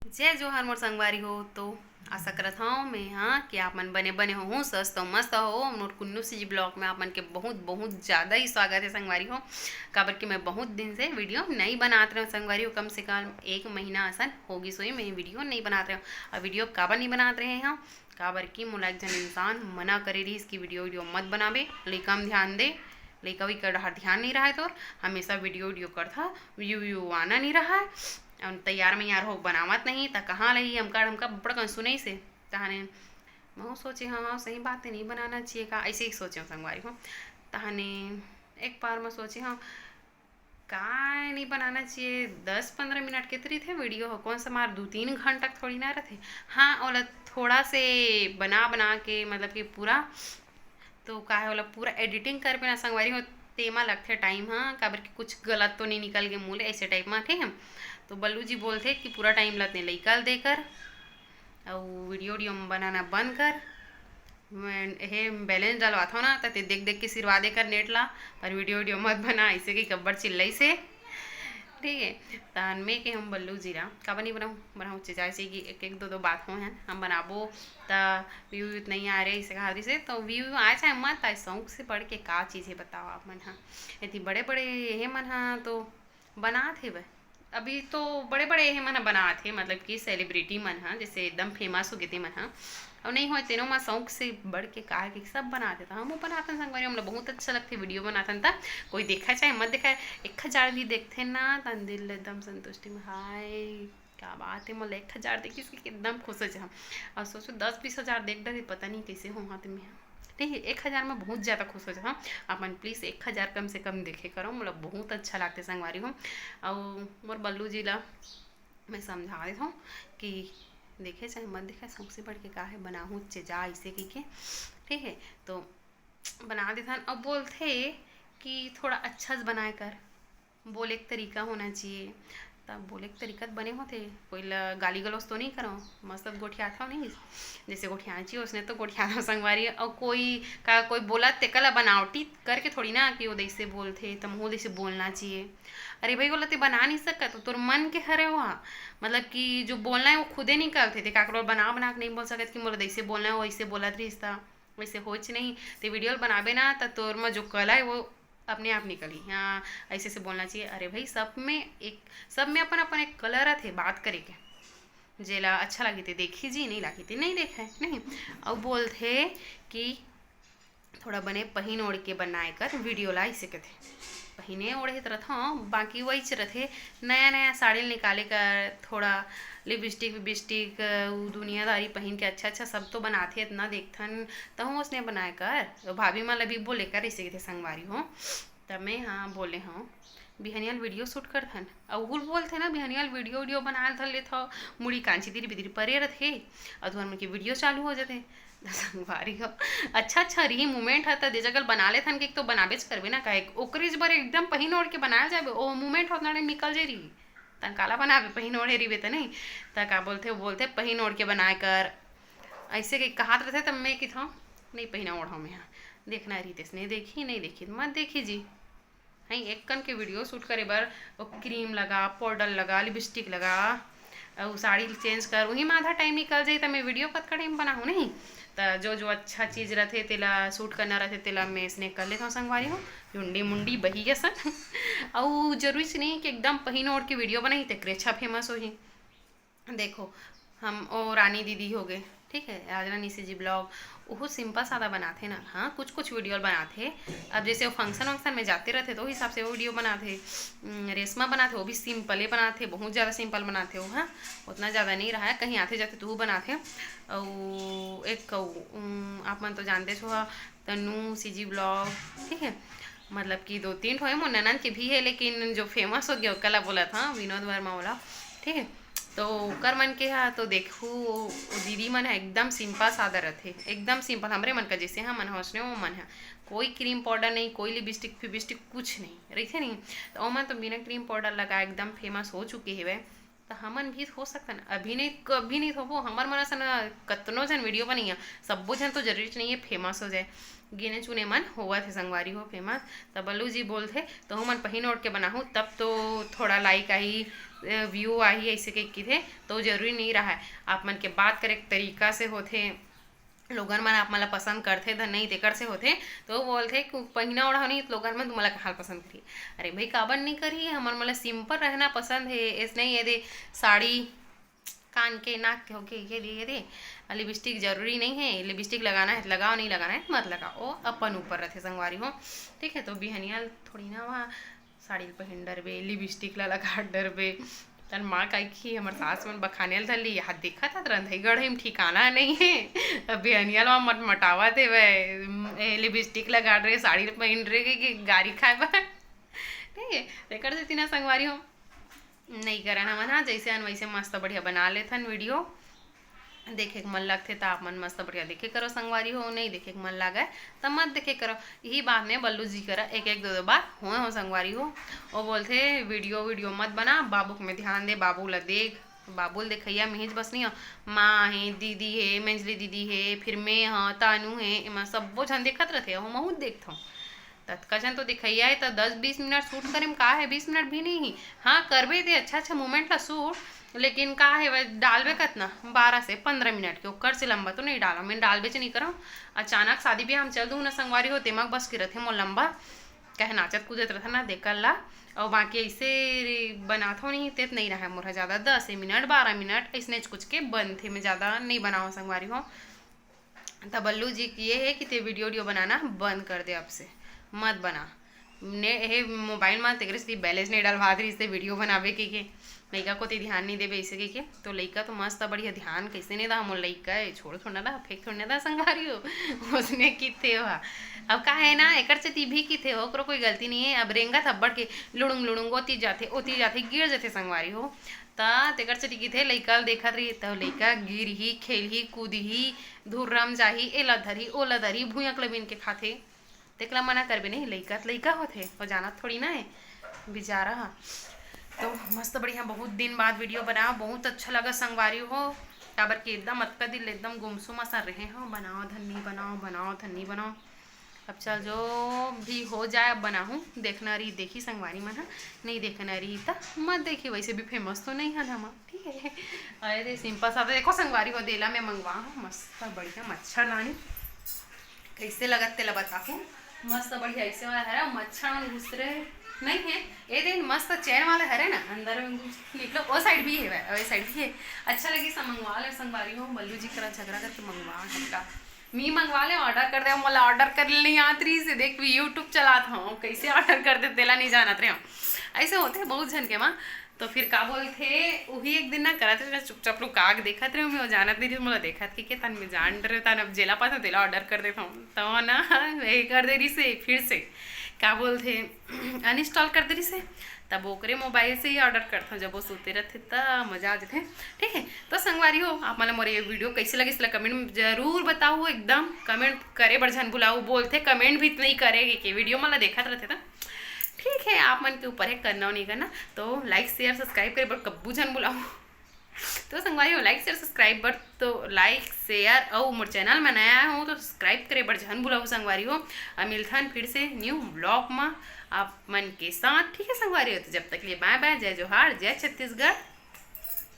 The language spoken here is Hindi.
जय जोहार मोर संगवारी हो। तो आशा करत हूँ मैं हाँ कि आप मन बने बने हो स्वस्थ हो मस्त हो। मोर कुन्नू सी जी ब्लॉग में आप मन के बहुत बहुत ज़्यादा ही स्वागत है संगवारी हो। काबर कि मैं बहुत दिन से वीडियो नहीं बनात रहे संगवारी हो, कम से कम 1 महीना असन होगी सोई मैं वीडियो नहीं बनात रहे। और वीडियो काबर नहीं बनात रहे हैं, काबर कि मोला एक जन इंसान मना करे रही इसकी वीडियो मत बनाबे, लइका में ध्यान दे। लइका भी कर ध्यान नहीं रहा है, तो हमेशा वीडियो करता व्यू आना नहीं रहा है। तैयार में यार हो बनावत नहीं त कहाँ लही हमका बड़ा कन सुनई से तहने मैं सोचे हाँ हाँ सही बात है, नहीं बनाना चाहिए का, ऐसे ही सोचे संगवारी हो। तहने एक बार मैं सोची हाँ का नहीं बनाना चाहिए, 10-15 मिनट के तरी थे वीडियो हो, कौन सा मार 2-3 घंटा थोड़ी ना रहते। हाँ और थोड़ा से बना बना के मतलब कि पूरा तो का है वाला पूरा एडिटिंग कर पे ना संगवारी हो तेमा लगते टाइम। हाँ काबर कि कुछ गलत तो नहीं निकल गए मूल ऐसे टाइप में, ठीक है। तो बल्लू जी बोलते कि पूरा टाइम लगते निकल देकर और वीडियो बनाना बंद कर। मैं हे बैलेंस डलवाता हूँ ना तो देख देख के सिरवा देकर नेट ला, पर वीडियो मत बना ऐसे कि कब्बर चिल्लाई से, ठीक है। तहन में के हम बल्लू जीरा का बनी बनाऊँ बनाऊँ जैसे कि एक एक दो बात हो हैं हम बनाबो तो व्यू नहीं आ रहे इसे कहा से, तो व्यू आ चाहे मत आए शौक से बढ़ के का चीज़ है बताओ आप मन। हाँ इतनी बड़े बड़े ये मन हाँ तो बना थे वह अभी तो बड़े बड़े ये मन बना थे, मतलब कि सेलिब्रिटी मन हाँ जैसे एकदम फेमस हो गए थे मन हाँ। और नहीं हो तेनों में शौक से बढ़ के कहा कि सब बनाते था, हम बनाते संगवारी हम बहुत अच्छा लगते वीडियो बनाते था। कोई देखा चाहे मत देखा 1,000 भी देखते ना तन दिल एकदम संतुष्टि में हाय क्या बात है, मतलब 1,000 देखी इसकी एकदम खुश हो जा। और सोचो 10-20 हज़ार देख डरे पता नहीं कैसे हो हाथ में, ठीक है। 1,000 में बहुत ज़्यादा खुश हो जा। अपन प्लीज़ 1,000 कम से कम देखे करो, मतलब बहुत अच्छा लगते संगवारी हो। और मोर बल्लू जी ला मैं समझा देता हूँ कि देखे चाहे मत देखे सबसे बढ़ के का है बनाऊँ जा ऐसे कही के, ठीक है। तो बना देता और बोलते कि थोड़ा अच्छा से बनाए कर, बोले एक तरीका होना चाहिए। तब बोले एक तरीका बने होते कोई गाली गलौज तो नहीं करो, मस्त गोठिया था नहीं जैसे गोठिया चाहिए उसने तो गोठिया था संगवारी। और कोई का कोई बोला ते कला बनावटी करके थोड़ी ना कि वो जैसे बोलते तम हो जैसे बोलना चाहिए। अरे भाई बोला ते बना नहीं सकता तो तोर मन के हरे हुआ, मतलब कि जो बोलना है वो खुदे निकलते थे काकरो बना बना के नहीं बोल सकते कि मोला जैसे बोलना है वैसे बोला रिश्ता वैसे होच नहीं। तो वीडियो बनाबे ना तो तोर में जो कला है वो अपने आप निकली। हाँ ऐसे से बोलना चाहिए। अरे भाई सब में अपन अपन एक कलर थे बात करे के, जेला अच्छा लगी थी देखी जी, नहीं लगी थी नहीं देखा है नहीं। और बोलते कि थोड़ा बने पहन ओढ़ के बनाए कर वीडियो लाई सके थे, पहने ओढ़े तो रथा बाकी वही रथे नया नया साड़ी निकाले कर थोड़ा लिपस्टिक विपस्टिक दुनियादारी पहन के अच्छा अच्छा सब तो बनाते इतना देखथन। तो हूँ उसने बनाए कर तो भाभी माला भी बोले कर इसे थे संगवारी हो। तब मैं हाँ बोले हाँ बिहनियाल वीडियो शूट कर थन और वो बोलते ना बिहनियाल वीडियो बनाए धर ले था मुड़ी कांची तिरी बिदिरी परे रथे और तुहर में की वीडियो चालू हो जाते संगवारी हो। अच्छा अच्छा रही मोमेंट है तो दे जगल बना ले थन के तो बनाबेच करबे ना काहे ओकरे बर एकदम पहन ओढ़ के बनाया जाबे ओ मोमेंट होता निकल जे रही तन काला बनाबे पहन ओढ़े रही तो नहीं। त का बोलते पहन ओढ़ के बनाए कर ऐसे के कहात रहते तब मैं कि था नहीं पहना ओढ़ा मैं यहाँ देखना रही तेस नहीं देखी मत देखी जी। हाँ एक कन के वीडियो शूट करे बर वो क्रीम लगा पाउडर लगा लिपस्टिक लगा और साड़ी चेंज कर वही में आधा टाइम निकल जाए तो मैं वीडियो कत का टाइम बनाऊँ नहीं। तो जो जो अच्छा चीज़ रहते तेला शूट करना रहते तेला मैं इसने कर लेता हूँ संगवारी हो झुंडी मुंडी बही गया सन और जरूरी से नहीं कि एकदम पहन ओढ़ के वीडियो बनाई तो अच्छा फेमस हो ही। देखो हम ओ रानी दीदी हो गए, ठीक है, राजरानी सी जी ब्लॉग वो सिंपल सादा बनाते ना। हाँ कुछ कुछ वीडियो बनाते अब जैसे वो फंक्शन वंक्शन में जाते रहते तो हिसाब से वो वीडियो बनाते। रेशमा बनाते वो भी सिंपल ही बनाते, बहुत ज़्यादा सिंपल बनाते हो। हाँ उतना ज़्यादा नहीं रहा है, कहीं आते जाते तो वो बनाते। और एक आप मन तो जानते हो तन्नू सी जी ब्लॉग, ठीक है, मतलब कि 2-3 ठो है मोर ननन के भी है लेकिन जो फेमस हो गया कला बोला था विनोद वर्मा वाला, ठीक है। तो कर मन के हा तो देखू दीदी मन है एकदम सिंपल सादा रहते एकदम सिंपल हमरे मन का जैसे हाँ मन हंसने वो मन है कोई क्रीम पाउडर नहीं कोई लिपस्टिक फिबिस्टिक कुछ नहीं रही नहीं। तो ओ मन तो बिना क्रीम पाउडर लगा एकदम फेमस हो चुके है वह। तो हमन भी हो सकता ना अभी नहीं कभी नहीं थोबो हमार मन सन कतनो जन वीडियो बनिया सब्बो जन तो जरूरी नहीं है फेमस हो जाए, गिने चुने मन हुआ थे संगवारी हो फेमस। तब बल्लू जी बोलते तो हम मन पहन ओढ़ के बनाहूँ तब तो थोड़ा लाइक आई व्यू आही ऐसे कही थे तो जरूरी नहीं रहा है। आप मन के बात करे तरीका से होते, लोगन मन आप मला पसंद करथे ध नहीं तेकर से होथे तो बोलथे पहिना ओढ़ा नहीं तो लोगन मन तुम्हारा हाल पसंद करी। अरे भाई काबर नहीं करी, हमार मला सिंपल रहना पसंद है। ऐसे नहीं ये दे साड़ी कान के नाक के होके ये दे लिपस्टिक जरूरी नहीं है, लिपस्टिक लगाना है लगाओ, नहीं लगाना है मत लगाओ, वो अपन ऊपर रहते संगवारी हो। ठीक है, तो बिहनिया थोड़ी ना वहाँ साड़ी पहन डरबे लिपस्टिक ला लगा डरबे तन माँ कही हमार सास मन बखाने धरली हाथ देखा था रंधई गढ़ ठिकाना नहीं है। बिहनिया ला मट मटावा थे वह लिपस्टिक लगा रहे साड़ी पहन रहे कि गाड़ी खाए पर ठीक है। तेकर से तीना संगवारी हो नहीं करना मन हाँ जैसे अन वैसे मस्त बढ़िया बना लेथन वीडियो, देखे के मन लगते तो आप मन मस्त बढ़िया देखे करो संगवारी हो, नहीं देखे के मन लगा तब मत देखे करो। यही बात ने बल्लू जी करा एक एक दो बार हो संगवारी हो। वो बोलते वीडियो मत बना, बाबू में ध्यान दे, बाबू ला देख, बाबू ल देखैया मेज बस नहीं हो, माँ है दीदी है मंजली दीदी है फिर मैं हाँ तानू है एमा सब्बो झन देखत रहते हो महू देखथो तत्काजन तो दिखैया है तो 10-20 मिनट शूट करें का है, 20 मिनट भी नहीं हाँ करबे दे अच्छा मोमेंट ला शूट, लेकिन का है वह डालबे कतना 12 से 15 मिनट के ओकर से लंबा तो नहीं डाला, मैं डालबे नहीं करो। अचानक शादी ब्याह हम चल दूँ ना संगवारी हो तेमक बस के रथे मोर लंबा कहे नाचत कूदत रहा ना देखल ला, और बाकी ऐसे बनाथो नहीं तेत नहीं रहा मोर ज़्यादा 10 मिनट 12 मिनट ऐसने कुछ के बन थे, मैं ज़्यादा नहीं बनाओ संगवारी हो। तब बल्लू जी ये है कि ते वीडियो बनाना बंद कर दे, अब से मत बना ने हे मोबाइल में तेरे से बैलेंस नहीं डलवा रही से वीडियो बनावे के लइका को ते ध्यान नहीं देवे ऐसे के तो लइका तो मस्त बढ़िया ध्यान कैसे नहीं दा मोर लइका है छोड़ थोड़ा दा फेंक थोड़ा दा संगारी हो उसने की थे हो। अब का है ना एकर से भी की थे हो करो कोई गलती नहीं है। अब रेंगा थप्पड़ के लुड़ुंग ओती जाते गिर जाते संगवारी हो तेकर से टिकी थे लइका देखत रही तो लइका गिर ही खेल ही कूद ही धुर्रम जाही एला धरी ओला धरी भूया क्लबिन के खाते तेकला मना करबे नहीं, लइका होते और जाना थोड़ी ना है बेचारा। तो मस्त बढ़िया बहुत दिन बाद वीडियो बनाओ, बहुत अच्छा लगा संगवारी हो, काबर के एकदम अतका दिल एकदम गुमसुम सा रहे हो, बनाओ धन्नी बनाओ। अब चल जो भी हो जाए अब बनाऊँ, देखना रही देखी संगवारी मन नहीं देखना रही तो मत देखी, वैसे भी फेमस तो नहीं है हम ठीक है। अरे सिंपल सा देखो संगवारी हो देला में मंगवा मस्त बढ़िया मच्छर लानी कैसे लगत तेला बताऊँ, मस्त बढ़िया ऐसे वाला है मच्छर घुस रहे नहीं है ये दिन मस्त चैन वाला है ना अंदर में निकलो, वो साइड भी है वह साइड भी है अच्छा लगी सब मंगवा ले संगवारी हो। बल्लू जी करा झगड़ा करके मंगवा हटका मी मंगवा ले ऑर्डर कर दे, मला ऑर्डर कर ले याद रही से देख यूट्यूब चलाता हूँ कैसे ऑर्डर कर दे तेला नहीं जानत रहे ऐसे होते बहुत झन के माँ। तो फिर का बोलते वही एक दिन ना करत रहे चुपचाप लोग काग देखत रहे मैं जानत नहीं मोला देखत कि तन में जान रहे तन अब जेला पास तेला ऑर्डर कर देता हूँ तो ना वही कर दे रही से फिर से क्या बोलते अनइंस्टॉल कर दे रही से तब ओकरे मोबाइल से ही ऑर्डर करता हूँ जब वो सोते रहते तब मजा आ जाते ठीक है। तो संगवारी हो आप मतलब मोरे ये वीडियो कैसे लगे इसलिए कमेंट में जरूर बताओ, एकदम कमेंट करे बड़ झन बुलाओ बोलते कमेंट भी नहीं करेगी कि वीडियो मतलब देखा रहते था ठीक है। आप मन के ऊपर है करना और नहीं करना, तो लाइक शेयर सब्सक्राइब करे बड़ कब्बू झन बुलाओ तो संगवारी हो लाइक शेयर सब्सक्राइब बड़ तो लाइक शेयर और मोर चैनल में नया हो तो सब्सक्राइब करे बड़ झन बुलाओ संगवारी हो। मिलथन फिर से न्यू ब्लॉग में आप मन के साथ ठीक है संगवारी हो। तो जब तक लिए बाय बाय, जय जोहार, जय छत्तीसगढ़।